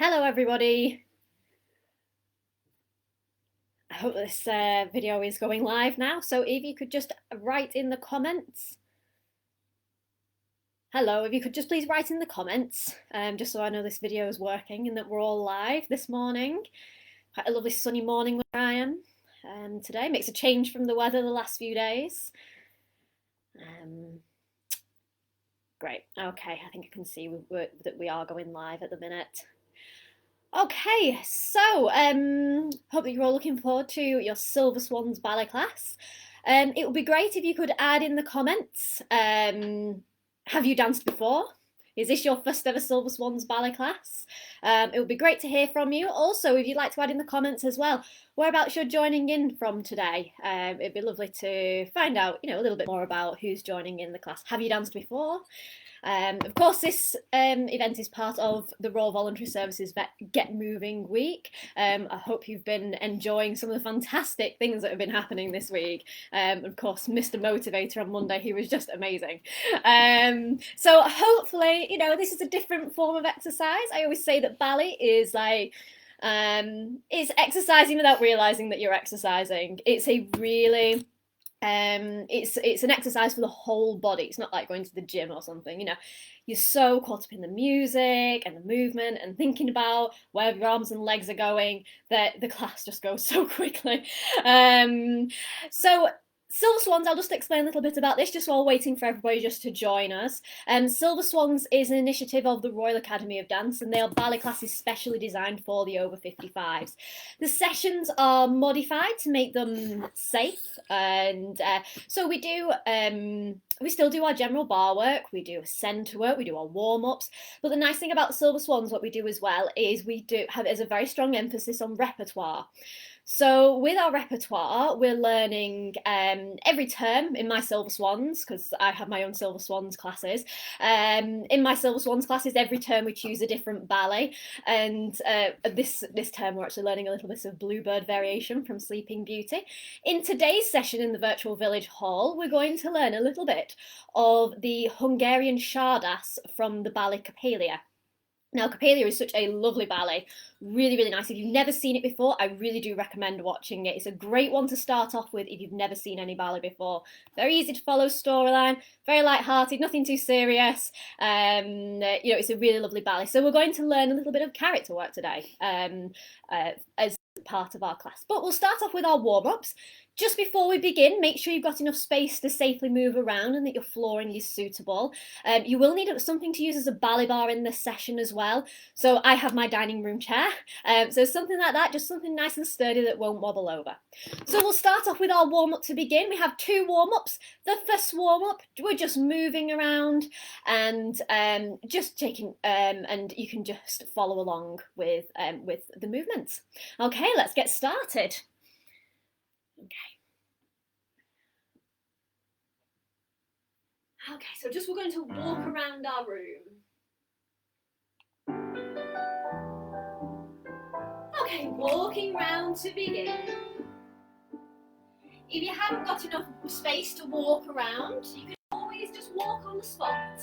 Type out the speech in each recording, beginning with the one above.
Hello everybody! I hope this video is going live now, so if you could just write in the comments. Hello, if you could just please write in the comments, just so I know this video is working and that we're all live this morning. Quite a lovely sunny morning where I am today. Makes a change from the weather the last few days. Great, okay, I think I can see that we are going live at the minute. Okay, so hope that you're all looking forward to your Silver Swans ballet class. It would be great if you could add in the comments, have you danced before? Is this your first ever Silver Swans ballet class? It would be great to hear from you. Also, if you'd like to add in the comments as well, whereabouts you're joining in from today. It'd be lovely to find out, a little bit more about who's joining in the class. Have you danced before? Of course, this event is part of the Royal Voluntary Services Get Moving Week. I hope you've been enjoying some of the fantastic things that have been happening this week. Of course, Mr. Motivator on Monday, he was just amazing. So hopefully, this is a different form of exercise. I always say that ballet is like, it's exercising without realising that you're exercising. It's a really... it's an exercise for the whole body. It's not like going to the gym or something, You're so caught up in the music and the movement and thinking about where your arms and legs are going that the class just goes so quickly. So Silver Swans, I'll just explain a little bit about this just while waiting for everybody just to join us. Silver Swans is an initiative of the Royal Academy of Dance, and they are ballet classes specially designed for the over 55s. The sessions are modified to make them safe, and so we still do our general bar work, we do centre work, we do our warm-ups, but the nice thing about Silver Swans, what we do as well, is we do have a very strong emphasis on repertoire. So with our repertoire, we're learning every term in my Silver Swans, because I have my own Silver Swans classes. In my Silver Swans classes, every term we choose a different ballet. And this term we're actually learning a little bit of Bluebird variation from Sleeping Beauty. In today's session in the Virtual Village Hall, we're going to learn a little bit of the Hungarian Czardas from the ballet Coppelia. Now, Coppelia is such a lovely ballet, really, really nice. If you've never seen it before, I really do recommend watching it. It's a great one to start off with if you've never seen any ballet before. Very easy to follow storyline, very light-hearted, nothing too serious. It's a really lovely ballet. So we're going to learn a little bit of character work today as part of our class. But we'll start off with our warm-ups. Just before we begin, make sure you've got enough space to safely move around and that your flooring is suitable. You will need something to use as a ballet bar in this session as well. So I have my dining room chair. So something like that, just something nice and sturdy that won't wobble over. So we'll start off with our warm-up to begin. We have two warm-ups. The first warm-up, we're just moving around and just taking, and you can just follow along with the movements. Okay, let's get started. Okay, so we're going to walk around our room. Okay, walking round to begin. If you haven't got enough space to walk around, you can always just walk on the spot.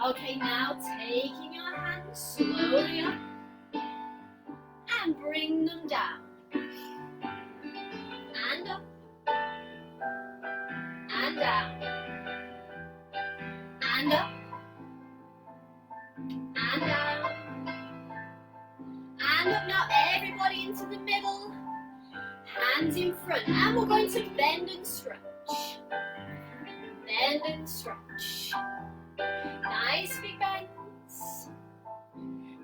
Okay, now taking your hands slowly up and bring them down. And up and down. And up and down. And up. Now everybody into the middle. Hands in front. And we're going to bend and stretch. Bend and stretch. Nice big bends.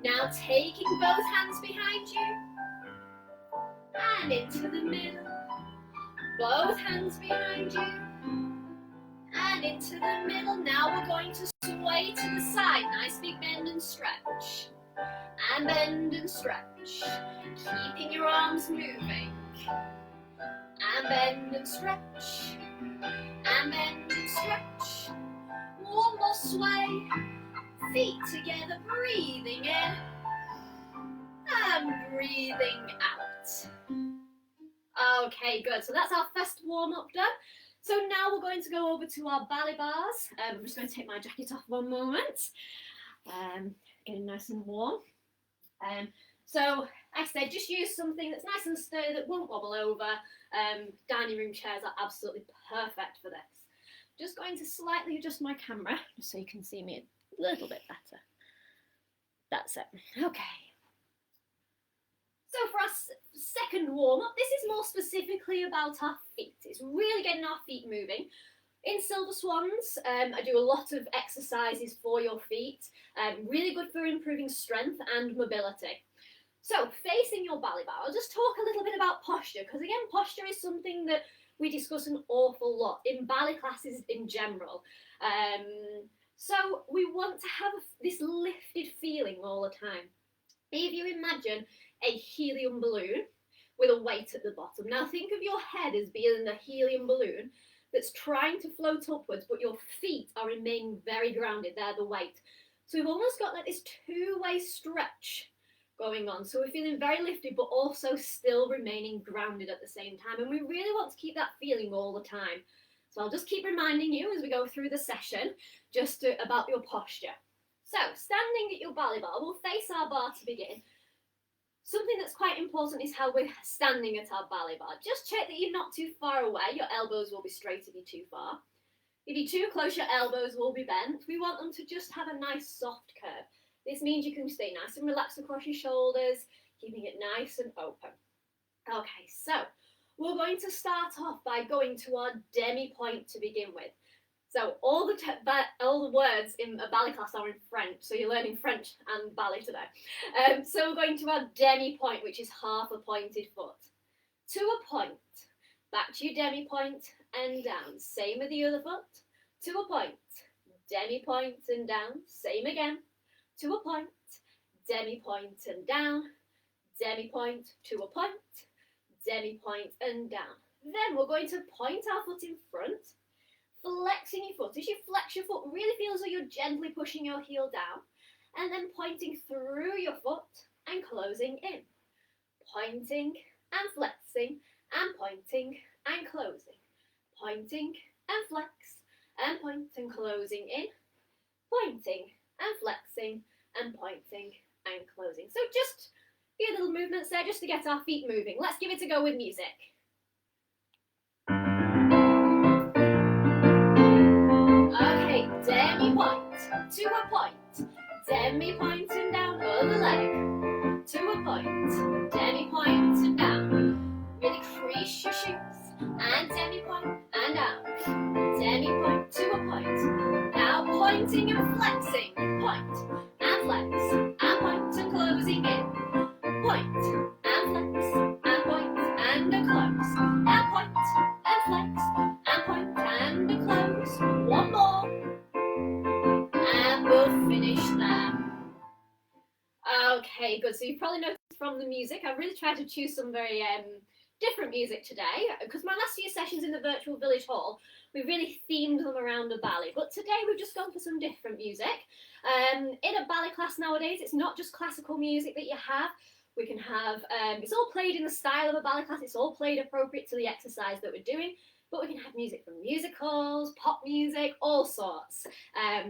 Now taking both hands behind you and into the middle. Both hands behind you and into the middle. Now we're going to sway to the side. Nice big bend and stretch. And bend and stretch. Keeping your arms moving. And bend and stretch. And bend and stretch. One more sway, feet together, breathing in and breathing out. Okay, good. So that's our first warm-up done. So now we're going to go over to our ballet bars. I'm just going to take my jacket off one moment. Getting nice and warm. So, like I said, just use something that's nice and sturdy that won't wobble over. Dining room chairs are absolutely perfect for this. Just going to slightly adjust my camera just so you can see me a little bit better. That's it. Okay. So for our second warm-up, this is more specifically about our feet. It's really getting our feet moving. In Silver Swans, I do a lot of exercises for your feet, really good for improving strength and mobility. So, facing your ballet bar, I'll just talk a little bit about posture, because again, posture is something that we discuss an awful lot in ballet classes in general. So, we want to have this lifted feeling all the time. If you imagine a helium balloon with a weight at the bottom. Now, think of your head as being a helium balloon that's trying to float upwards, but your feet are remaining very grounded. They're the weight. So we've almost got like this two-way stretch going on. So we're feeling very lifted, but also still remaining grounded at the same time. And we really want to keep that feeling all the time. So I'll just keep reminding you as we go through the session, about your posture. So standing at your ballet bar, we'll face our bar to begin. Something that's quite important is how we're standing at our ballet bar. Just check that you're not too far away. Your elbows will be straight if you're too far. If you're too close, your elbows will be bent. We want them to just have a nice soft curve. This means you can stay nice and relaxed across your shoulders, keeping it nice and open. Okay, so we're going to start off by going to our Demi Point to begin with. So all the words in a ballet class are in French, so you're learning French and ballet today. So we're going to our Demi Point, which is half a pointed foot. To a point, back to your Demi Point and down. Same with the other foot. To a point, Demi Point and down. Same again. To a point, Demi Point and down. Demi Point to a point, Demi Point and down. Then we're going to point our foot in front. Flexing your foot. As you flex your foot, really feel as though you're gently pushing your heel down, and then pointing through your foot and closing in. Pointing and flexing and pointing and closing. Pointing and flex and point and closing in. Pointing and flexing and pointing and closing. So just a few little movements there just to get our feet moving. Let's give it a go with music. Okay, Demi Point, to a point, Demi Point and down, other leg, to a point, Demi Point and down, really crease your shoes, and Demi Point and down, Demi Point to a point, now pointing and flexing, point and flex, and point and closing in, point and flex, and point and a close, and point and flex, and point and a close, one more, and we'll finish there. Okay, good. So you've probably noticed from the music, I really tried to choose some very different music today, because my last few sessions in the virtual village hall, we really themed them around a ballet, but today we've just gone for some different music. In a ballet class nowadays, it's not just classical music that you have. We can have, it's all played in the style of a ballet class, it's all played appropriate to the exercise that we're doing, but we can have music from musicals, pop music, all sorts.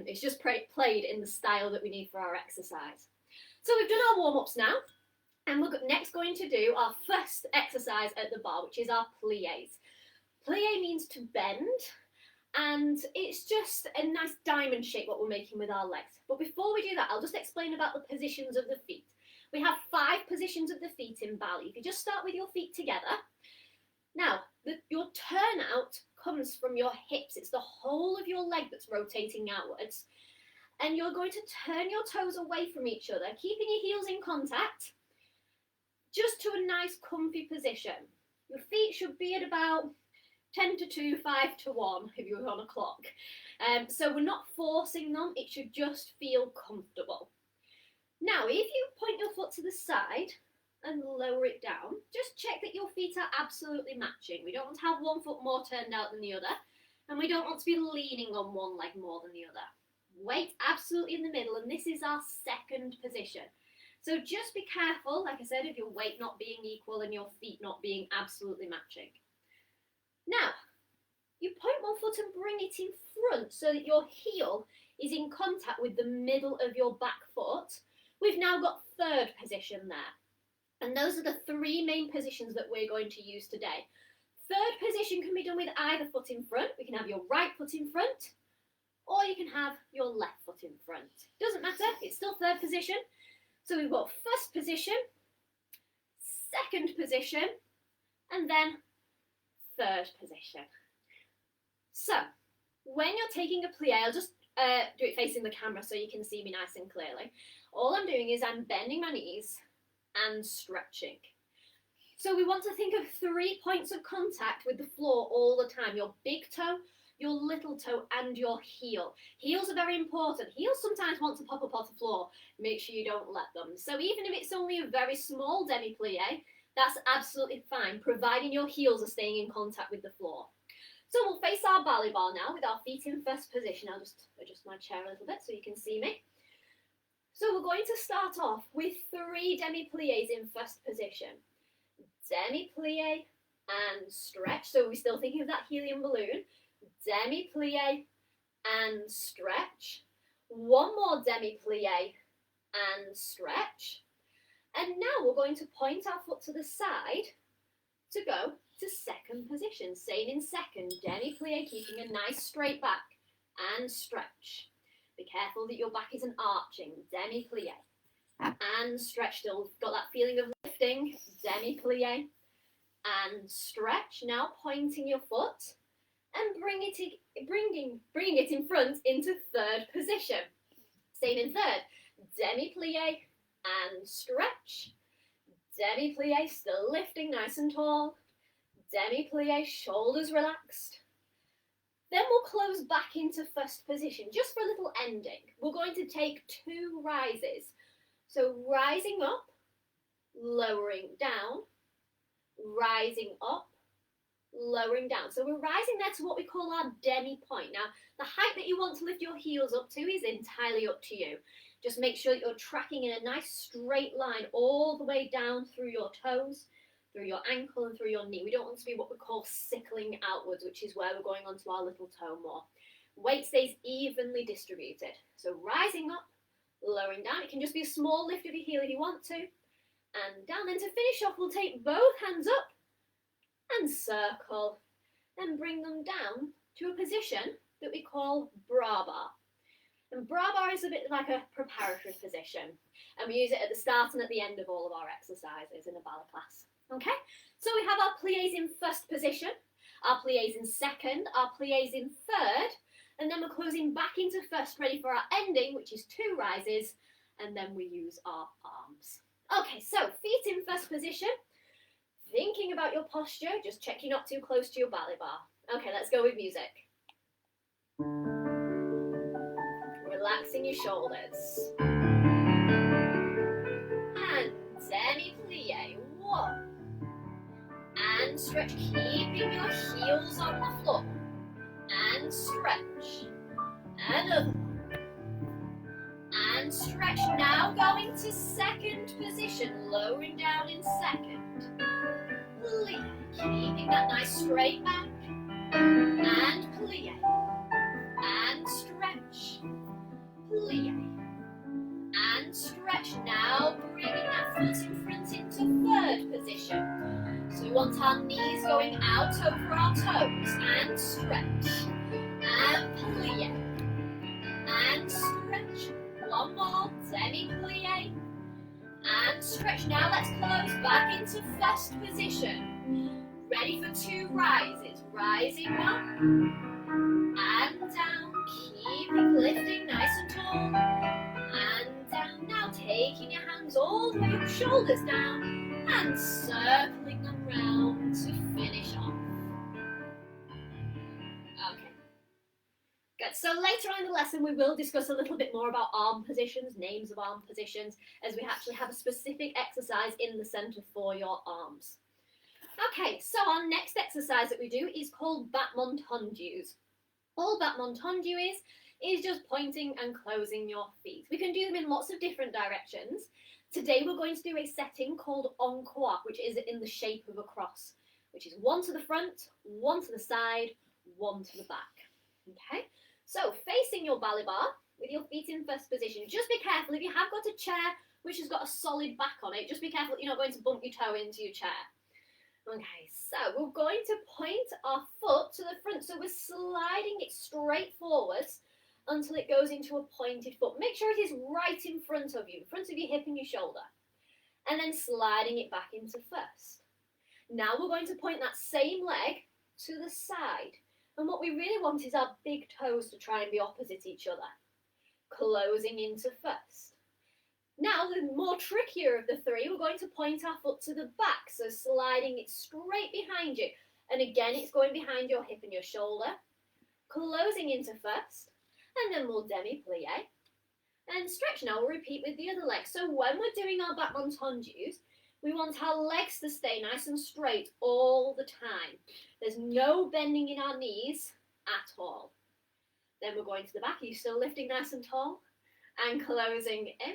It's just played in the style that we need for our exercise. So we've done our warm-ups now, and we're next going to do our first exercise at the bar, which is our plies. Plie means to bend, and it's just a nice diamond shape what we're making with our legs. But before we do that, I'll just explain about the positions of the feet. We have 5 positions of the feet in ballet. If you just start with your feet together. Now, your turnout comes from your hips. It's the whole of your leg that's rotating outwards. And you're going to turn your toes away from each other, keeping your heels in contact, just to a nice comfy position. Your feet should be at about 10 to 2, 5 to 1 if you were on a clock. So we're not forcing them, it should just feel comfortable. Now, if you point your foot to the side and lower it down, just check that your feet are absolutely matching. We don't want to have one foot more turned out than the other, and we don't want to be leaning on one leg more than the other. Weight absolutely in the middle, and this is our second position. So just be careful, like I said, of your weight not being equal and your feet not being absolutely matching. Now, you point one foot and bring it in front so that your heel is in contact with the middle of your back foot. We've now got third position there. And those are the three main positions that we're going to use today. Third position can be done with either foot in front. We can have your right foot in front, or you can have your left foot in front. Doesn't matter, it's still third position. So we've got first position, second position, and then third position. So, when you're taking a plie, I'll just do it facing the camera so you can see me nice and clearly. All I'm doing is I'm bending my knees and stretching. So we want to think of 3 points of contact with the floor all the time. Your big toe, your little toe, and your heel. Heels are very important. Heels sometimes want to pop up off the floor. Make sure you don't let them. So even if it's only a very small demi-plie, that's absolutely fine, providing your heels are staying in contact with the floor. So we'll face our ballet bar now with our feet in first position. I'll just adjust my chair a little bit so you can see me. So we're going to start off with 3 demi-plies in first position. Demi-plie and stretch. So we're still thinking of that helium balloon. Demi-plie and stretch. One more demi-plie and stretch. And now we're going to point our foot to the side to go to second position. Staying in second, demi-plie, keeping a nice straight back and stretch. Be careful that your back isn't arching. Demi-plie and stretch. Still got that feeling of lifting. Demi-plie and stretch. Now pointing your foot and bringing it in front into third position. Staying in third, demi-plie and stretch. Demi-plie, still lifting nice and tall. Demi-plie, shoulders relaxed. Then we'll close back into first position, just for a little ending. We're going to take 2 rises. So rising up, lowering down, rising up, lowering down. So we're rising there to what we call our demi point. Now, the height that you want to lift your heels up to is entirely up to you. Just make sure that you're tracking in a nice straight line all the way down through your toes, through your ankle and through your knee. We don't want to be what we call sickling outwards, which is where we're going onto our little toe more. Weight stays evenly distributed. So rising up, lowering down. It can just be a small lift of your heel if you want to. And down. Then to finish off, we'll take both hands up and circle. Then bring them down to a position that we call bra bar. And bra bar is a bit like a preparatory position. And we use it at the start and at the end of all of our exercises in a ballet class. Okay, so we have our plies in first position, our plies in second, our plies in third, and then we're closing back into first, ready for our ending, which is 2 rises, and then we use our arms. Okay, so feet in first position, thinking about your posture, just check you're not too close to your ballet bar. Okay, let's go with music. Relaxing your shoulders. And demi-plie, 1. And stretch, keeping your heels on the floor. And stretch. Another. And stretch. Now going to second position, lowering down in second. Plie, keeping that nice straight back. And plie. And stretch. Plie. And stretch. Now bringing that foot in front into third position. So we want our knees going out over our toes. And stretch. And plie. And stretch. One more. Demi-plie. And stretch. Now let's close back into first position. Ready for 2 rises. Rising up. And down. Keeping lifting nice and tall. And down. Now taking your hands all the way up, shoulders down. And circling them round to finish off. Okay. Good. So later on in the lesson we will discuss a little bit more about arm positions, names of arm positions, as we actually have a specific exercise in the centre for your arms. Okay, so our next exercise that we do is called battement tendus. All battement tendu is just pointing and closing your feet. We can do them in lots of different directions. Today we're going to do a setting called en croix, which is in the shape of a cross, which is one to the front, one to the side, one to the back. Okay, so facing your ballet bar with your feet in first position. Just be careful, if you have got a chair which has got a solid back on it, just be careful that you're not going to bump your toe into your chair. Okay, so we're going to point our foot to the front, so we're sliding it straight forwards until it goes into a pointed foot. Make sure it is right in front of you, in front of your hip and your shoulder. And then sliding it back into first. Now we're going to point that same leg to the side. And what we really want is our big toes to try and be opposite each other. Closing into first. Now the more trickier of the three, we're going to point our foot to the back. So sliding it straight behind you. And again, it's going behind your hip and your shoulder. Closing into first. And then we'll demi plie and stretch. Now we'll repeat with the other leg. So when we're doing our battement tendus, we want our legs to stay nice and straight all the time. There's no bending in our knees at all. Then we're going to the back. Are you still lifting nice and tall? And closing in.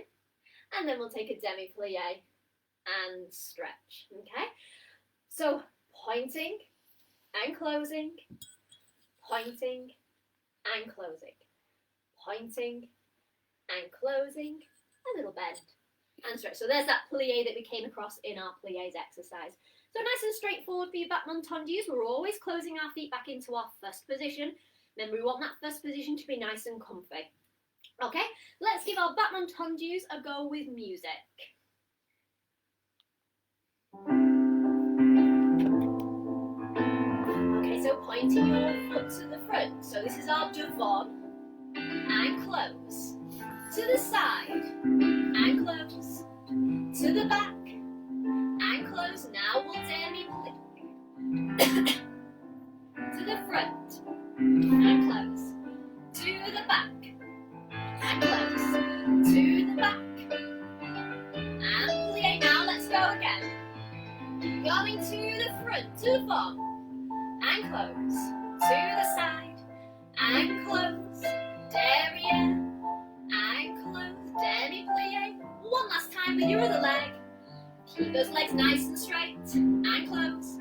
And then we'll take a demi plie and stretch. Okay? So pointing and closing, pointing and closing. Pointing and closing, a little bend and stretch. So there's that plie that we came across in our plies exercise. So nice and straightforward for your battement tendus. We're always closing our feet back into our first position. Remember, we want that first position to be nice and comfy. Okay, let's give our battement tendus a go with music. Okay, so pointing your foot to the front. So this is our devant. And close, to the side, and close, to the back, and close. Now we'll demi plie, to the front, and close, to the back, and close, to the back, and plie. Now let's go again. Going to the front, to the front, and close, to the side, and close. Derriere, and close, demi plie. One last time with your other leg. Keep those legs nice and straight, and close,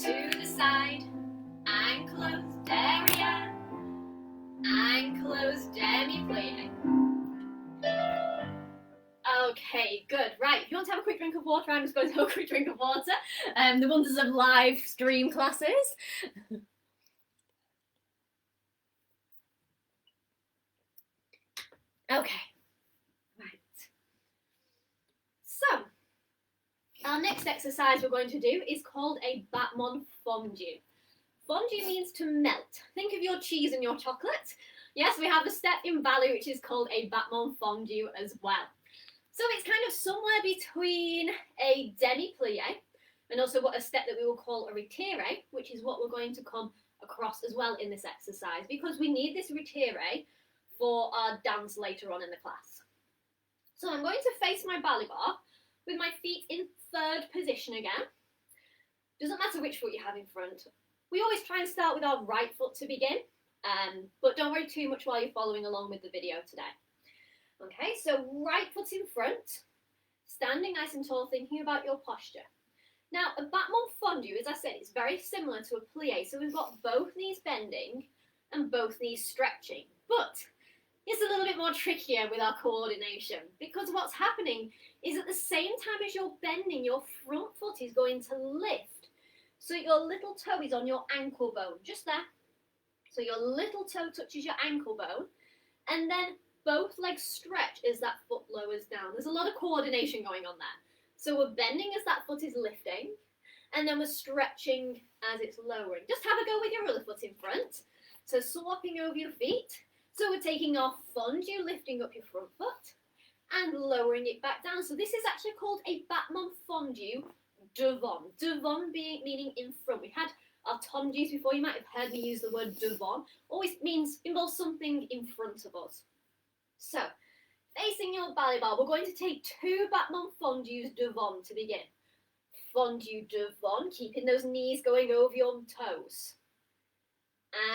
to the side, and close, derriere, and close, demi plie. Okay, good. Right, if you want to have a quick drink of water, I'm just going to have a quick drink of water. The wonders of live stream classes. Okay, right. So, our next exercise we're going to do is called a battement fondue. Fondue means to melt. Think of your cheese and your chocolate. Yes, we have a step in ballet which is called a battement fondue as well. So it's kind of somewhere between a demi plie and also a step that we will call a retiree, which is what we're going to come across as well in this exercise, because we need this retiree for our dance later on in the class. So I'm going to face my ballet bar with my feet in third position again. Doesn't matter which foot you have in front. We always try and start with our right foot to begin, but don't worry too much while you're following along with the video today. Okay, so right foot in front, standing nice and tall, thinking about your posture. Now, a battement fondue, as I said, is very similar to a plie, so we've got both knees bending and both knees stretching, but it's a little bit more trickier with our coordination, because what's happening is at the same time as you're bending, your front foot is going to lift. So your little toe is on your ankle bone, just there. So your little toe touches your ankle bone, and then both legs stretch as that foot lowers down. There's a lot of coordination going on there. So we're bending as that foot is lifting, and then we're stretching as it's lowering. Just have a go with your other foot in front. So swapping over your feet. So we're taking our fondue, lifting up your front foot and lowering it back down. So this is actually called a battement fondue devant. Devant meaning in front. We had our tendus before. You might have heard me use the word devant. Always involves something in front of us. So facing your ballet bar, we're going to take two battement fondues devant to begin. Fondue devant, keeping those knees going over your toes.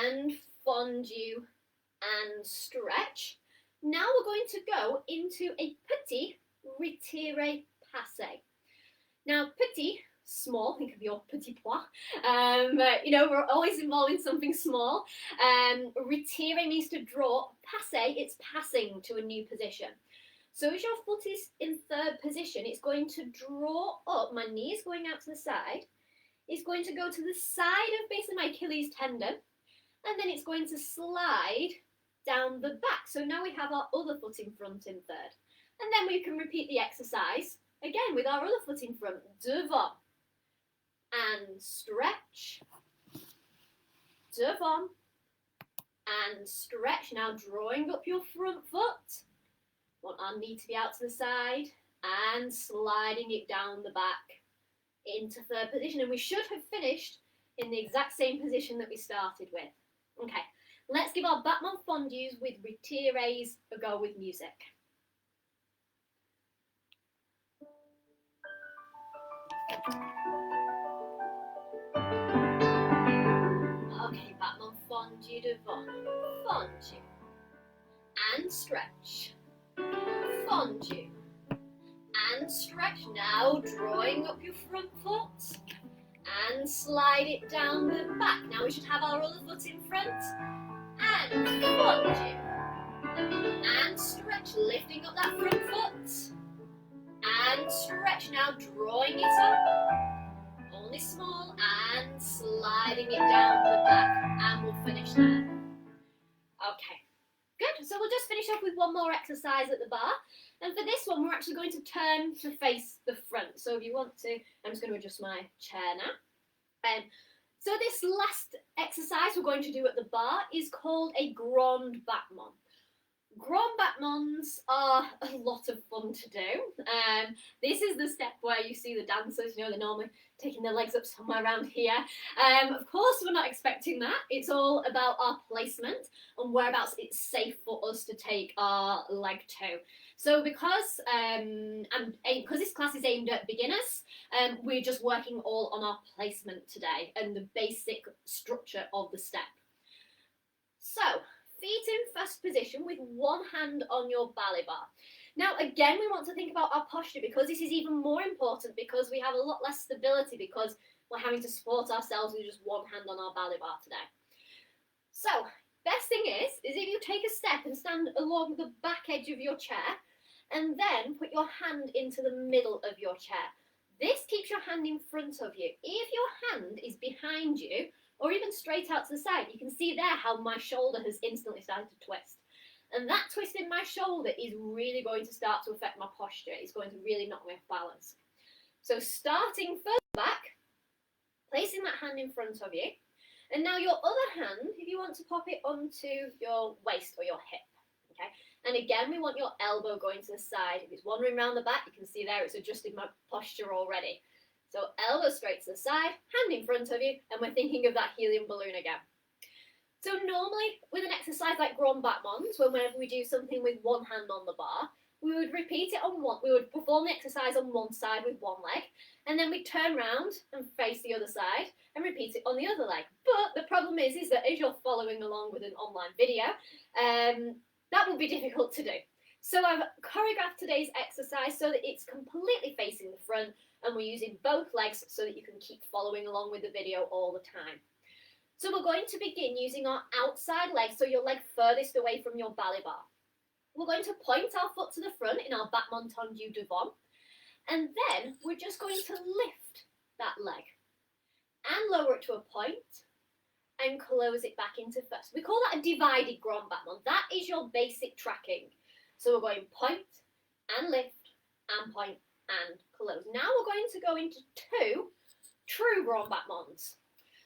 And fondue and stretch. Now we're going to go into a petit Retiree Passes. Now, petit, small, think of your petit pois. You know, we're always involving something small. Retiree means to draw. Passer, it's passing to a new position. So as your foot is in third position, it's going to draw up. My knee is going out to the side. It's going to go to the side of basically my Achilles tendon. And then it's going to slide down the back. So now we have our other foot in front in third. And then we can repeat the exercise again with our other foot in front. Devant. And stretch. Devant. And stretch. Now drawing up your front foot. Want our knee to be out to the side. And sliding it down the back into third position. And we should have finished in the exact same position that we started with. Okay, let's give our battement fondues with retirees a go with music. Okay, battement fondue devant, fondue, and stretch, fondue, and stretch. Now drawing up your front foot. And slide it down the back. Now we should have our other foot in front. And fondue. And stretch, lifting up that front foot. And stretch, now drawing it up. Only small. And sliding it down the back. And we'll finish there. Okay, good. So we'll just finish off with one more exercise at the bar. And for this one, we're actually going to turn to face the front. So if you want to, I'm just going to adjust my chair now. So this last exercise we're going to do at the bar is called a grand battement. Grand battements are a lot of fun to do. This is the step where you see the dancers, you know, they're normally taking their legs up somewhere around here. Of course, we're not expecting that. It's all about our placement and whereabouts it's safe for us to take our leg to. So because this class is aimed at beginners, we're just working all on our placement today and the basic structure of the step. So, feet in first position with one hand on your ballet bar. Now again, we want to think about our posture because this is even more important because we have a lot less stability because we're having to support ourselves with just one hand on our ballet bar today. So, best thing is if you take a step and stand along the back edge of your chair and then put your hand into the middle of your chair. This keeps your hand in front of you. If your hand is behind you, or even straight out to the side, you can see there how my shoulder has instantly started to twist. And that twist in my shoulder is really going to start to affect my posture. It's going to really knock me off balance. So starting further back, placing that hand in front of you. And now your other hand, if you want to pop it onto your waist or your hip. Okay. And again, we want your elbow going to the side. If it's wandering around the back, you can see there it's adjusted my posture already. So elbow straight to the side, hand in front of you, and we're thinking of that helium balloon again. So normally, with an exercise like grand battements, whenever we do something with one hand on the bar, we would repeat it on one, we would perform the exercise on one side with one leg, and then we turn round and face the other side and repeat it on the other leg. But the problem is that as you're following along with an online video, that will be difficult to do. So I've choreographed today's exercise so that it's completely facing the front and we're using both legs so that you can keep following along with the video all the time. So we're going to begin using our outside leg, so your leg furthest away from your ballet bar. We're going to point our foot to the front in our battement tendu devant, and then we're just going to lift that leg and lower it to a point and close it back into first. We call that a divided grand battement. That is your basic tracking. So we're going point and lift and point and close. Now we're going to go into two true grand battements.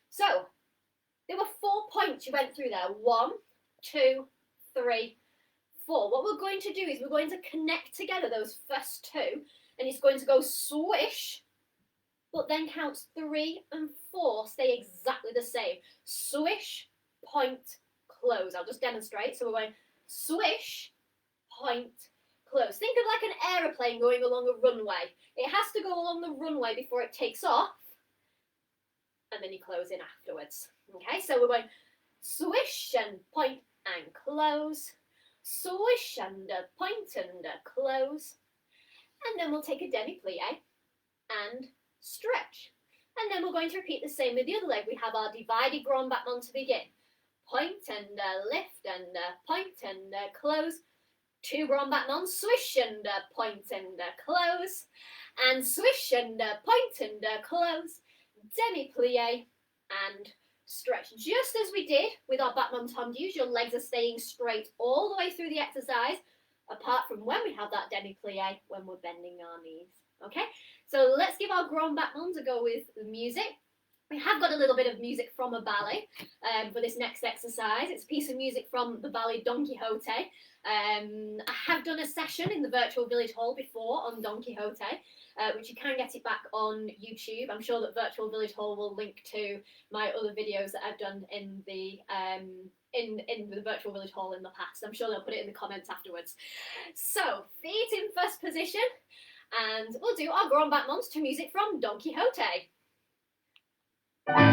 So there were 4 points you went through there. 1, 2, 3, 4. What we're going to do is we're going to connect together those first two, and it's going to go swish, but then counts 3 and 4 stay exactly the same. Swish, point, close. I'll just demonstrate. So we're going swish, point, close. Think of like an aeroplane going along a runway. It has to go along the runway before it takes off, and then you close in afterwards. Okay, so we're going swish and point and close, swish and point and close, and then we'll take a demi plie and stretch. And then we're going to repeat the same with the other leg. We have our divided grand battement to begin. Point and lift and point and close. 2 grand battements, swish and point and close. And swish and point and close. Demi plie and stretch. Just as we did with our battement tendues, your legs are staying straight all the way through the exercise, apart from when we have that demi plie, when we're bending our knees. Okay, so let's give our grand battements a go with the music. We have got a little bit of music from a ballet for this next exercise. It's a piece of music from the ballet Don Quixote. I have done a session in the virtual village hall before on Don Quixote, which you can get it back on YouTube. I'm sure that virtual village hall will link to my other videos that I've done in the virtual village hall in the past. I'm sure they'll put it in the comments afterwards. So feet in first position, and we'll do our grand battements to music from Don Quixote. And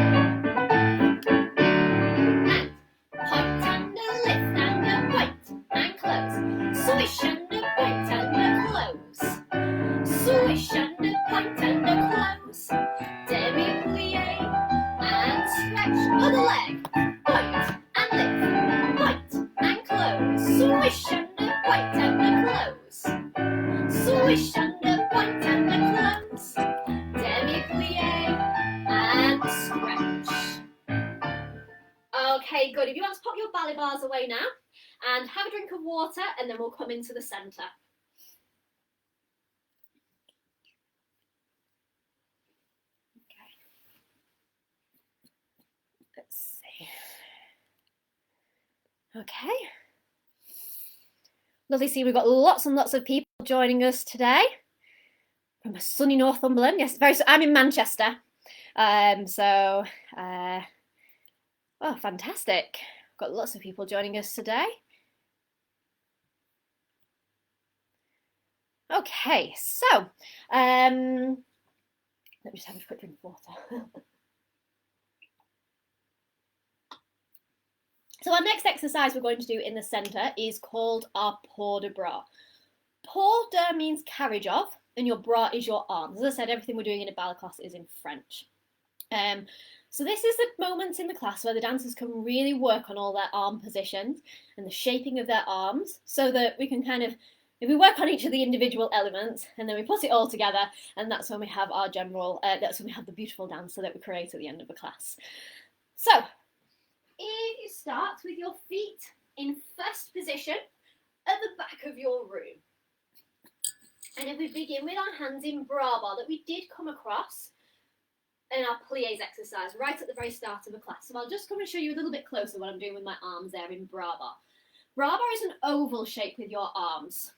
point and a lift and a point and close. Swish and a point and a close. Swish and a point and a close. Demi plie and stretch. Other leg. Point and lift. Point and close. Swish and a point and a close. Swish and a point and a close. Demi plie and stretch. Okay, good. If you want to pop your ballet bars away now and have a drink of water, and then we'll come into the centre. Okay. Let's see. Okay. Lovely to see we've got lots and lots of people joining us today from a sunny Northumberland. Yes, I'm in Manchester. Oh, fantastic. Got lots of people joining us today. Okay, so let me just have a quick drink of water. So our next exercise we're going to do in the centre is called our port de bras. Port de means carriage of, and your bras is your arms. As I said, everything we're doing in a ballet class is in French. So this is the moment in the class where the dancers can really work on all their arm positions and the shaping of their arms, so that we can kind of, if we work on each of the individual elements and then we put it all together, and that's when we have our general, that's when we have the beautiful dancer that we create at the end of the class. So if you start with your feet in first position at the back of your room, and if we begin with our hands in bra bar that we did come across in our plies exercise right at the very start of the class. So I'll just come and show you a little bit closer what I'm doing with my arms there in bra bar. Bra bar is an oval shape with your arms.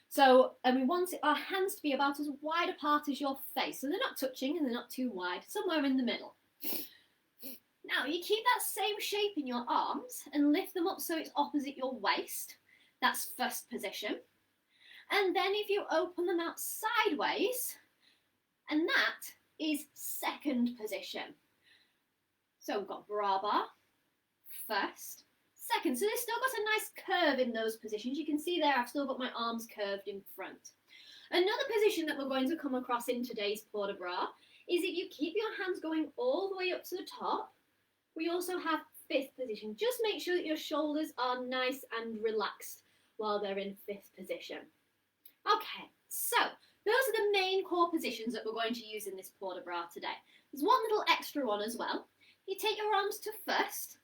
So, and we want our hands to be about as wide apart as your face. So they're not touching and they're not too wide, somewhere in the middle. Now you keep that same shape in your arms and lift them up so it's opposite your waist. That's first position. And then if you open them out sideways, and that is second position. So we've got bra bar, first, second. So they've still got a nice curve in those positions. You can see there I've still got my arms curved in front. Another position that we're going to come across in today's port de bras is if you keep your hands going all the way up to the top, we also have fifth position. Just make sure that your shoulders are nice and relaxed while they're in fifth position. Okay, so those are the main core positions that we're going to use in this port de bras today. There's one little extra one as well. You take your arms to first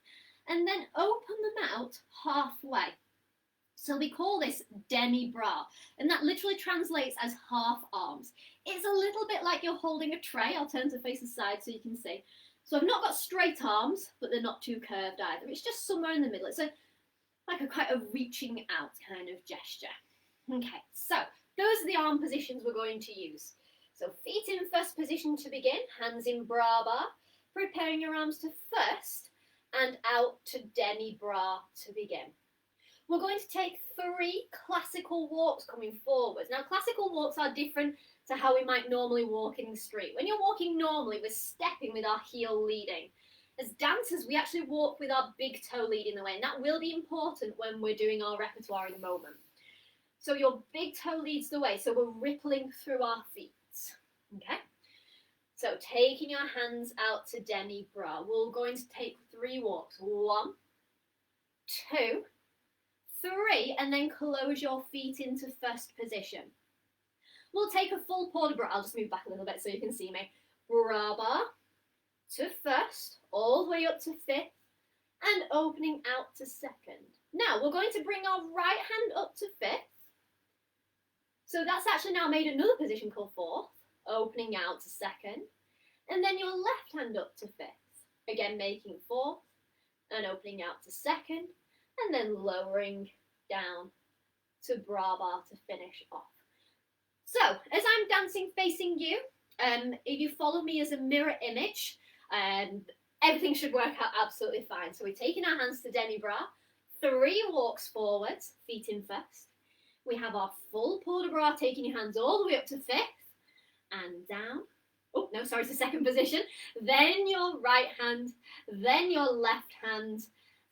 and then open them out halfway. So we call this Demi Bra, and that literally translates as half arms. It's a little bit like you're holding a tray. I'll turn to face the side so you can see. So I've not got straight arms, but they're not too curved either. It's just somewhere in the middle. It's quite a reaching out kind of gesture. Okay, so those are the arm positions we're going to use. So feet in first position to begin, hands in bra bar, preparing your arms to first and out to Demi Bra to begin. We're going to take 3 classical walks coming forwards. Now classical walks are different to how we might normally walk in the street. When you're walking normally, we're stepping with our heel leading. As dancers, we actually walk with our big toe leading the way, and that will be important when we're doing our repertoire in a moment. So your big toe leads the way, so we're rippling through our feet, okay? So taking your hands out to Demi Bra, we're going to take 3 walks. 1, 2, 3, and then close your feet into first position. We'll take a full port de bras. I'll just move back a little bit so you can see me. Bra bar to first, all the way up to 5th, and opening out to 2nd. Now, we're going to bring our right hand up to 5th. So that's actually now made another position called 4th, opening out to 2nd. And then your left hand up to 5th, again making 4th, and opening out to 2nd, and then lowering down to bra bar to finish off. So, as I'm dancing facing you, if you follow me as a mirror image, everything should work out absolutely fine. So we're taking our hands to Demi Bra, 3 walks forwards, feet in first. We have our full port de bras, taking your hands all the way up to 5th, and down. Oh, no, sorry, it's the 2nd position. Then your right hand, then your left hand,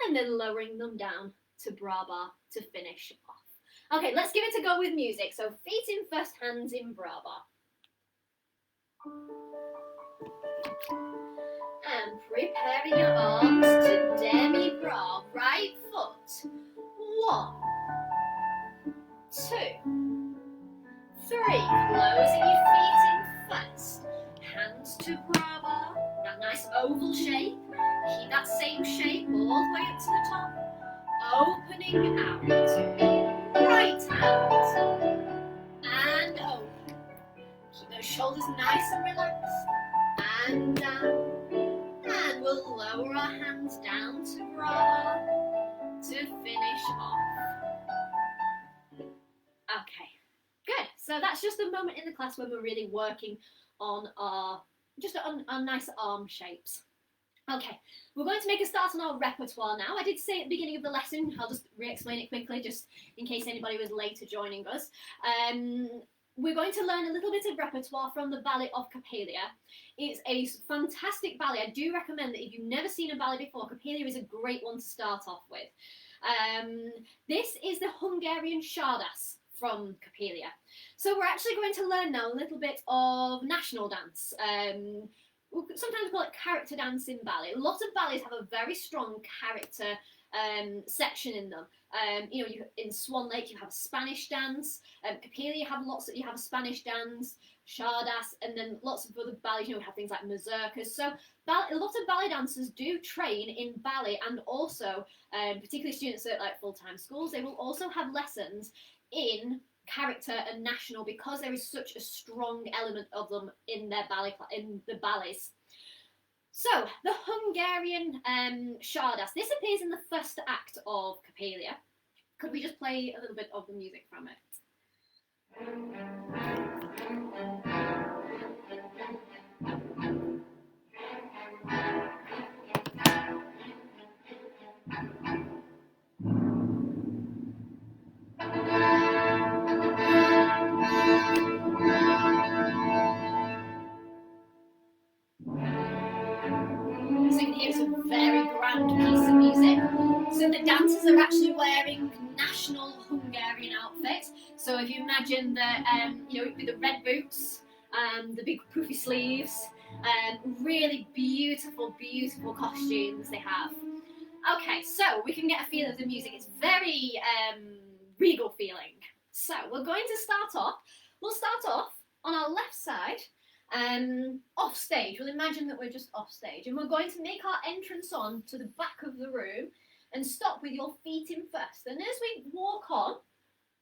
and then lowering them down to bra bar to finish off. Okay, let's give it a go with music. So feet in first, hands in bra bar. And preparing your arms to Demi Bra. Right foot. 1, 2, 3. Closing your feet in first. Hands to bra bar. That nice oval shape. Keep that same shape all the way up to the top. Opening out. Right hand. And open. Keep those shoulders nice and relaxed. And down. And we'll lower our hands down to bra to finish off. Okay, good. So that's just a moment in the class when we're really working on our nice arm shapes. Okay, we're going to make a start on our repertoire now. I did say at the beginning of the lesson, I'll just re-explain it quickly, just in case anybody was later joining us. We're going to learn a little bit of repertoire from the Ballet of Coppelia. It's a fantastic ballet. I do recommend that if you've never seen a ballet before, Coppelia is a great one to start off with. This is the Hungarian Czardas from Coppelia. So we're actually going to learn now a little bit of national dance. Sometimes we call it character dance in ballet. Lots of ballets have a very strong character section in them. You know, in Swan Lake you have a Spanish dance. Coppelia you have a Spanish dance, Czardas, and then lots of other ballets. You know, we have things like mazurkas. So a lot of ballet dancers do train in ballet, and also, particularly students at like full-time schools, they will also have lessons in character and national, because there is such a strong element of them in their the ballets. So the Hungarian Czardas. This appears in the first act of Coppelia. Could we just play a little bit of the music from it? So you can hear it's a very grand piece of music. So the dancers are actually wearing national Hungarian outfits. So if you imagine the, you know, the red boots, the big poofy sleeves, really beautiful, beautiful costumes they have. Okay, so we can get a feel of the music. It's very regal feeling. So we're going to start off. We'll start off on our left side. Off stage. We'll imagine that we're just off stage, and we're going to make our entrance on to the back of the room and stop with your feet in first. And as we walk on,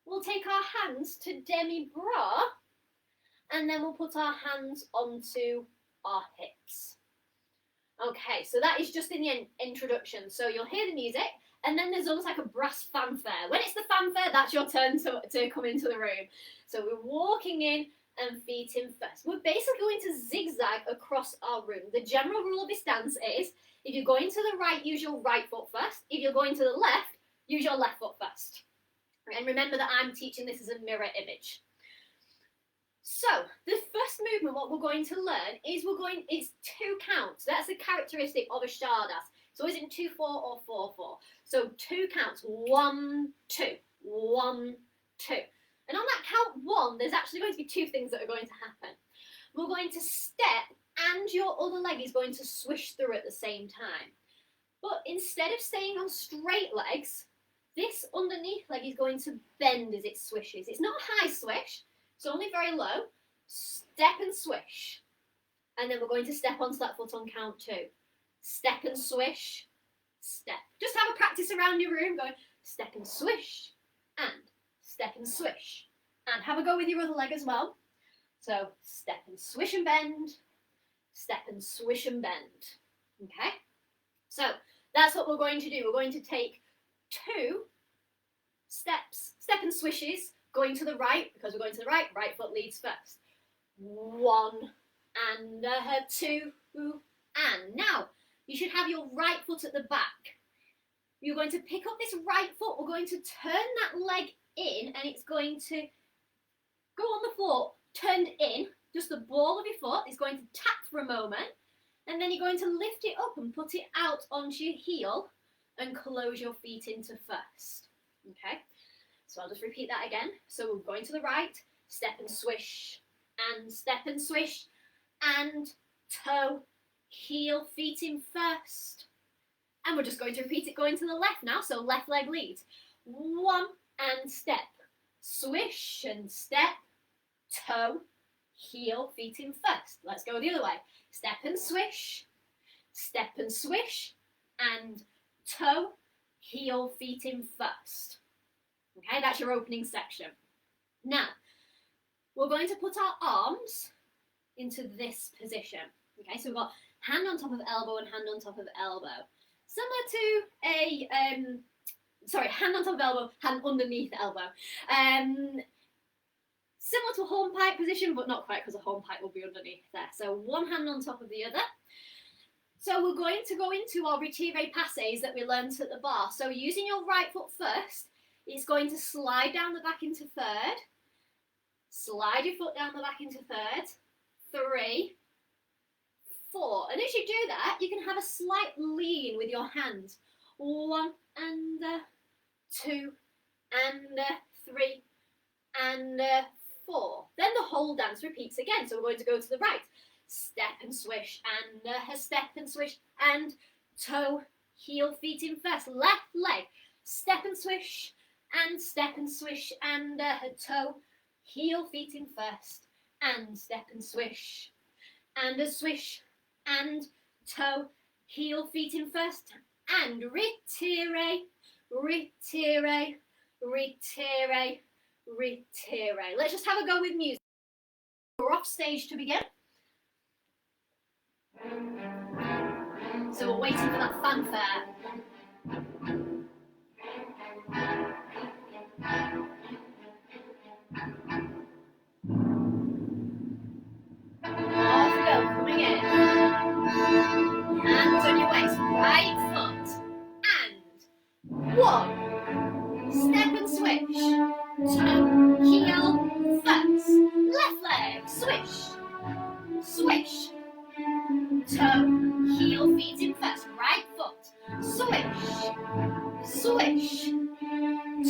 we'll take our hands to Demi Bra, and then we'll put our hands onto our hips. Okay, so that is just in the introduction. So you'll hear the music, and then there's almost like a brass fanfare. When it's the fanfare, that's your turn to come into the room. So we're walking in, and feet in first. We're basically going to zigzag across our room. The general rule of this dance is, if you're going to the right, use your right foot first. If you're going to the left, use your left foot first. And remember that I'm teaching this as a mirror image. So, the first movement, what we're going to learn is it's 2 counts. That's the characteristic of a Czardas. So is it 2-4 or 4-4? So 2 counts. 1, 2. 1, 2. And on that count 1, there's actually going to be 2 things that are going to happen. We're going to step and your other leg is going to swish through at the same time. But instead of staying on straight legs, this underneath leg is going to bend as it swishes. It's not a high swish, it's only very low. Step and swish. And then we're going to step onto that foot on count 2. Step and swish, step. Just have a practice around your room going step and swish, and step and swish. And have a go with your other leg as well. So step and swish and bend, step and swish and bend. Okay? So that's what we're going to do. We're going to take 2 steps, step and swishes, going to the right, because we're going to the right, right foot leads first. 1 and 2 and. Now, you should have your right foot at the back. You're going to pick up this right foot, we're going to turn that leg in, and it's going to go on the floor, turned in, just the ball of your foot is going to tap for a moment, and then you're going to lift it up and put it out onto your heel and close your feet into first. Okay, so I'll just repeat that again. So we're going to the right, step and swish, and step and swish, and toe, heel, feet in first. And we're just going to repeat it going to the left now, so left leg leads. 1 and step, swish and step, toe, heel, feet in first. Let's go the other way. Step and swish, and toe, heel, feet in first. Okay, that's your opening section. Now, we're going to put our arms into this position. Okay, so we've got hand on top of elbow and hand on top of elbow. Similar to a, hand on top of elbow, hand underneath elbow. Similar to a hornpipe position, but not quite, because a hornpipe will be underneath there. So one hand on top of the other. So we're going to go into our Retiree Passes that we learnt at the bar. So using your right foot first, it's going to slide down the back into third. Slide your foot down the back into third. 3, 4. And as you do that, you can have a slight lean with your hands. 1 and 2 and 3 and 4. Then the whole dance repeats again. So we're going to go to the right. Step and swish and step and swish and toe, heel, feet in first. Left leg. Step and swish and toe, heel, feet in first. And step and swish and a swish and toe, heel, feet in first. And retiree, retiree, retiree, retiree. Let's just have a go with music. We're off stage to begin. So we're waiting for that fanfare. Off we go, coming in. Hands on your waist, right foot. And 1. Step and swish. Toe, heel, first. Left leg, swish. Swish. Toe, heel, feet in first. Right foot. Swish. Swish.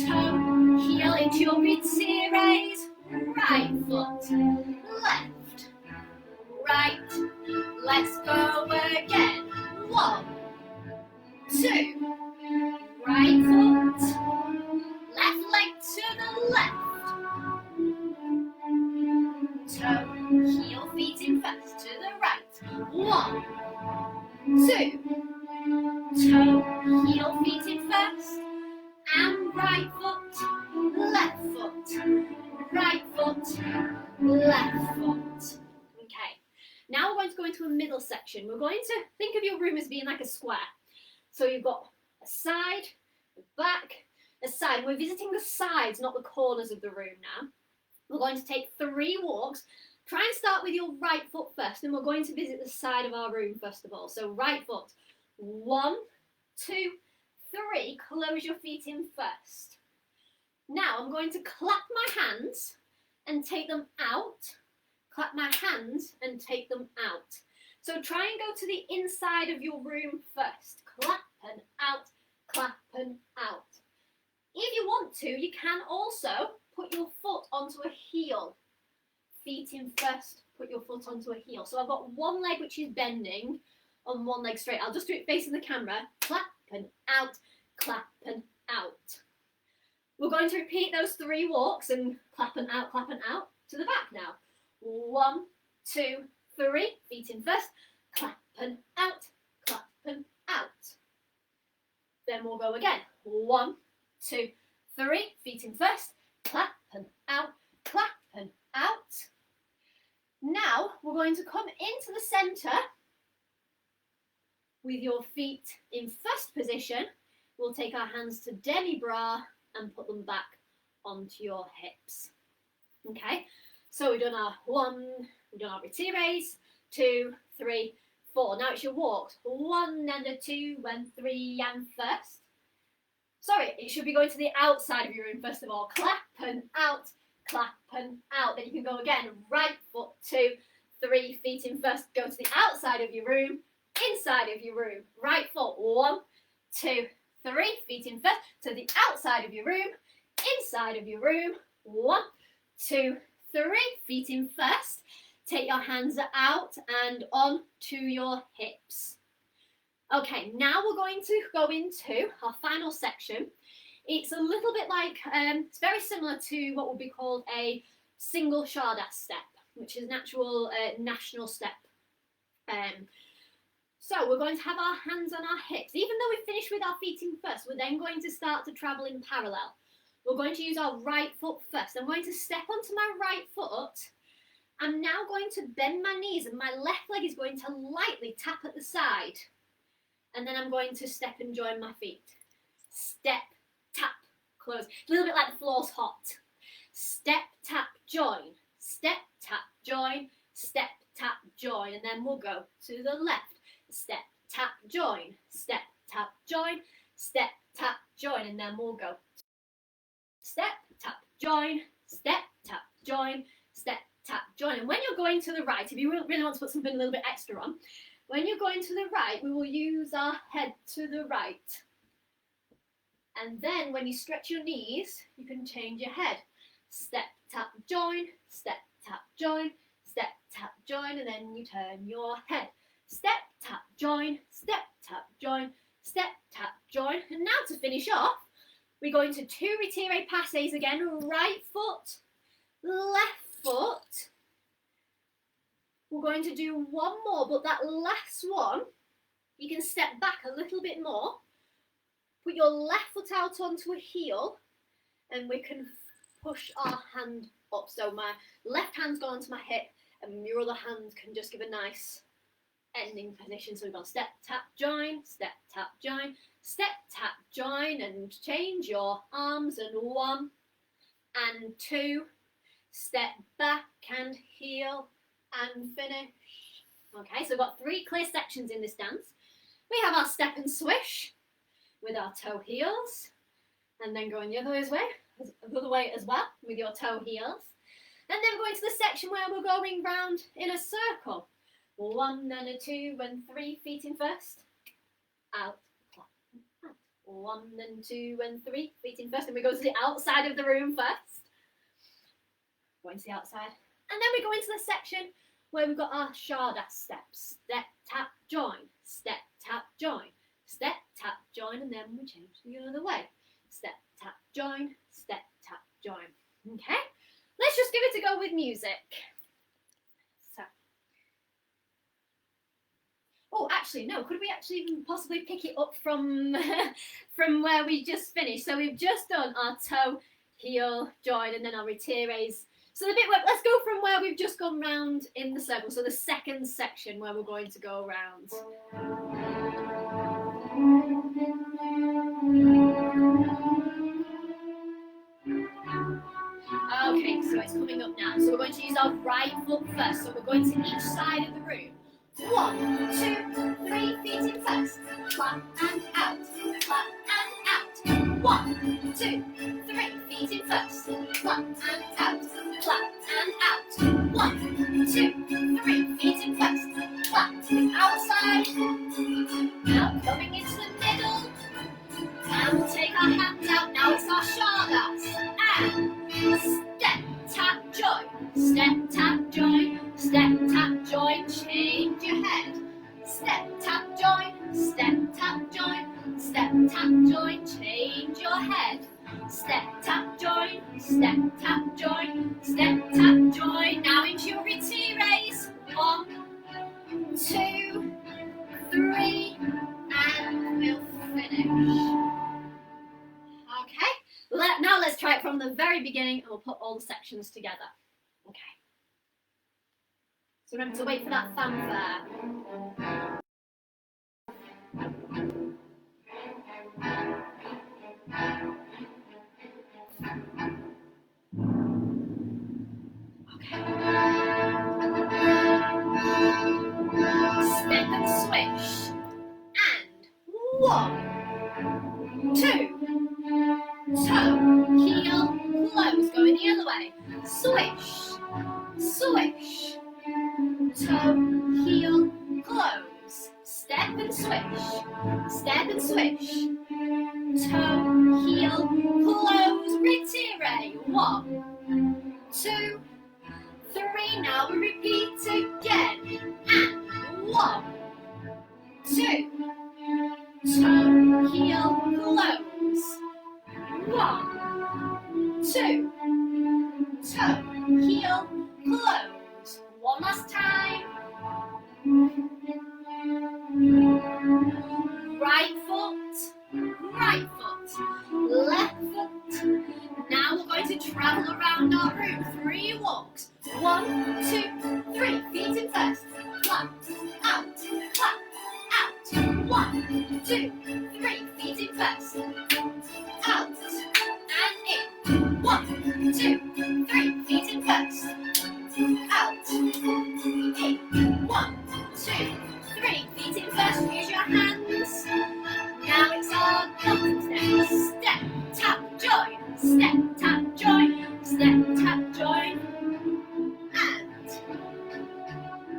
Toe, heel into your retiree. Right foot. Left. Right. Let's go again. 1, 2. Right foot. Left leg to the left. Toe, heel, feet in first. To the right. 1, 2. Toe, heel, feet in first. And right foot. Left foot. Right foot. Left foot. Okay. Now we're going to go into a middle section. We're going to think of your room as being like a square. So you've got a side, a back, a side. We're visiting the sides, not the corners of the room now. We're going to take 3 walks. Try and start with your right foot first, and we're going to visit the side of our room first of all. So right foot. 1, 2, 3. Close your feet in first. Now I'm going to clap my hands and take them out. Clap my hands and take them out. So try and go to the inside of your room first. Clap and out, clap and out. If you want to, you can also put your foot onto a heel. Feet in first, put your foot onto a heel. So I've got one leg which is bending and one leg straight. I'll just do it facing the camera. Clap and out, clap and out. We're going to repeat those 3 walks and clap and out to the back now. 1, 2, 3, feet in first, clap and out, clap and out. Then we'll go again. 1, 2, 3, feet in first, clap and out, clap and out. Now we're going to come into the centre with your feet in first position. We'll take our hands to Demi Bra and put them back onto your hips. Okay, so we've done our retirees, 2, 3, 4. Now it's your walks. 1 and a 2 and 3 and first. Sorry, it should be going to the outside of your room first of all. Clap and out, clap and out. Then you can go again. Right foot, 2, 3, feet in first. Go to the outside of your room, inside of your room. Right foot, 1, 2, 3, feet in first. To the outside of your room, inside of your room. 1, 2, 3, feet in first. Take your hands out and on to your hips. Okay, now we're going to go into our final section. It's a little bit like, it's very similar to what would be called a single Chardas step, which is an actual national step. So we're going to have our hands on our hips. Even though we finish with our feet in first, we're then going to start to travel in parallel. We're going to use our right foot first. I'm going to step onto my right foot. I'm now going to bend my knees and my left leg is going to lightly tap at the side. And then I'm going to step and join my feet. Step, tap, close. A little bit like the floor's hot. Step, tap, join. Step, tap, join. Step, tap, join. And then we'll go to the left. Step, tap, join. Step, tap, join. Step, tap, join. And then we'll go. Step, tap, join. Step, tap, join. Step, tap, join. And when you're going to the right, if you really want to put something a little bit extra on, when you're going to the right, we will use our head to the right. And then when you stretch your knees, you can change your head. Step, tap, join, step, tap, join, step, tap, join, and then you turn your head. Step, tap, join, step, tap, join, step, tap, join. And now to finish off, we're going to 2 Retiree Passes again. Right foot, left foot. We're going to do one more, but that last one, you can step back a little bit more. Put your left foot out onto a heel, and we can push our hand up. So my left hand's gone onto my hip, and your other hand can just give a nice ending position. So we've got step, tap, join, step, tap, join, step, tap, join, and change your arms. And 1 and 2, step back and heel. And finish. Okay, so we've got 3 clear sections in this dance. We have our step and swish with our toe heels, and then going the other way as well with your toe heels. And then we're going to the section where we're going round in a circle. 1 and a 2 and 3, feet in first. Out, clap, out. 1 and 2 and 3, feet in first. And we go to the outside of the room first. Going to the outside. And then we go into the section where we've got our Chardas steps. Step, tap, join. Step, tap, join. Step, tap, join. And then we change the other way. Step, tap, join. Step, tap, join. Okay? Let's just give it a go with music. So. Oh, actually, no. Could we actually even possibly pick it up from, from where we just finished? So we've just done our toe, heel, join, and then our retirees. So the bit where, let's go from where we've just gone round in the circle. So the second section where we're going to go round. Okay, so it's coming up now. So we're going to use our right foot first. So we're going to each side of the room. 1, 2, 3, feet in first. Clap and out. Clap and out. 1, 2, 3, feet in first. Clap and out. Clap and out. 1, 2, 3, feet in first. Clap to the outside. Now coming into the middle. And we'll take our hands out. Now it's our Chardas. And 2, 3, and we'll finish. Okay, now let's try it from the very beginning and we'll put all the sections together. Okay. So remember to wait for that fanfare. Okay. Step and swish. And 1, 2. Toe, heel, close, going the other way. Swish, swish. Toe, heel, close. Step and swish, step and swish. Toe, heel, close. Retiree. 1, 2, 3. Now we repeat again. And 1, 2. Toe, heel, close. 1, 2. Toe, heel, close. One last time. Right foot, left foot. Now we're going to travel around our room. 3 walks. 1, 2, 3. Feet in first. Clap, out, clap, out. 1, 2, 3. Feet in first. Out and in. 1, 2, 3. Feet in first. Out. In. 1, 2, 3. Feet in first. Use your hands. Now it's our jumping step. Step, tap, join. Step, tap, join. Step, tap, join. And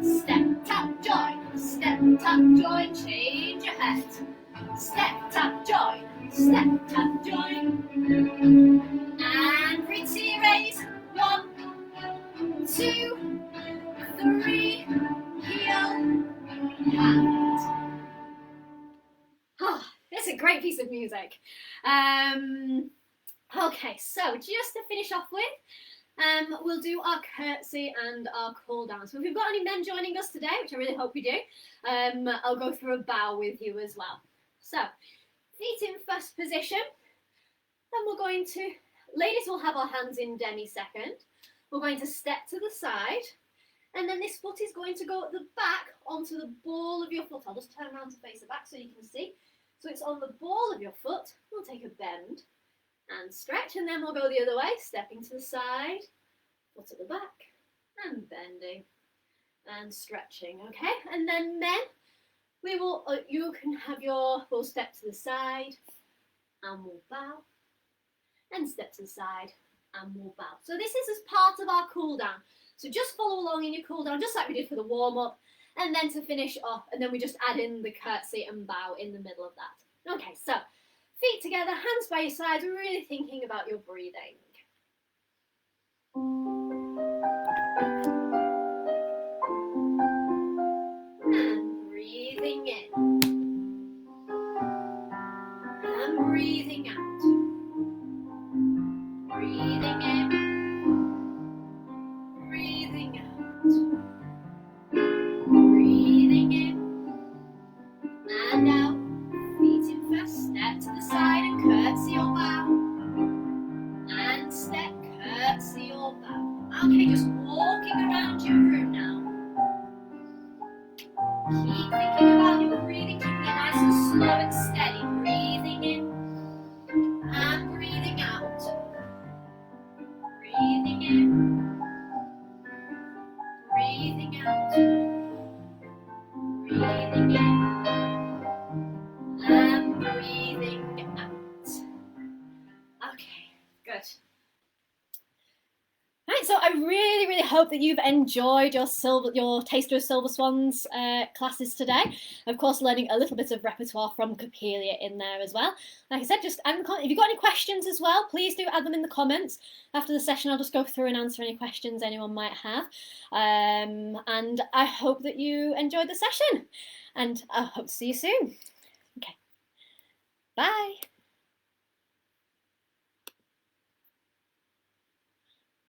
step, tap, join. Step, tap, join. Change your head. Step, tap, join. Step, tap, join. And retires. 1, 2, 3. Heel. And. Oh, it's a great piece of music. Okay, so just to finish off with, we'll do our curtsy and our cool down. So if we've got any men joining us today, which I really hope we do, I'll go through a bow with you as well. So, feet in first position. Then we're going to, ladies will have our hands in demi second. We're going to step to the side. And then this foot is going to go at the back onto the ball of your foot. I'll just turn around to face the back so you can see. So it's on the ball of your foot. We'll take a bend and stretch, and then we'll go the other way, stepping to the side, foot at the back, and bending and stretching, okay? And then men, we will, you can have your, we'll step to the side, and we'll bow, and step to the side, and we'll bow. So this is as part of our cool down. So just follow along in your cool down, just like we did for the warm up, and then to finish off, and then we just add in the curtsy and bow in the middle of that. Okay, so feet together, hands by your sides, we're really thinking about your breathing. And breathing in. And breathing out. Breathing in. Breathing out. Breathing in. And out. Feet in first, step to the side and curtsy or bow. And step, curtsy or bow. Okay, just walking around your room now. Keep thinking about your breathing, keeping it nice and slow and steady. Breathing in and breathing out. Breathing in, breathing out. Breathing in. And breathing out. Okay, good. Right, so I really hope that you've enjoyed your Taster of Silver Swans classes today. Of course, learning a little bit of repertoire from Coppelia in there as well. Like I said, just add if you've got any questions as well, please do add them in the comments. After the session, I'll just go through and answer any questions anyone might have. And I hope that you enjoyed the session. And I hope to see you soon. Okay, bye.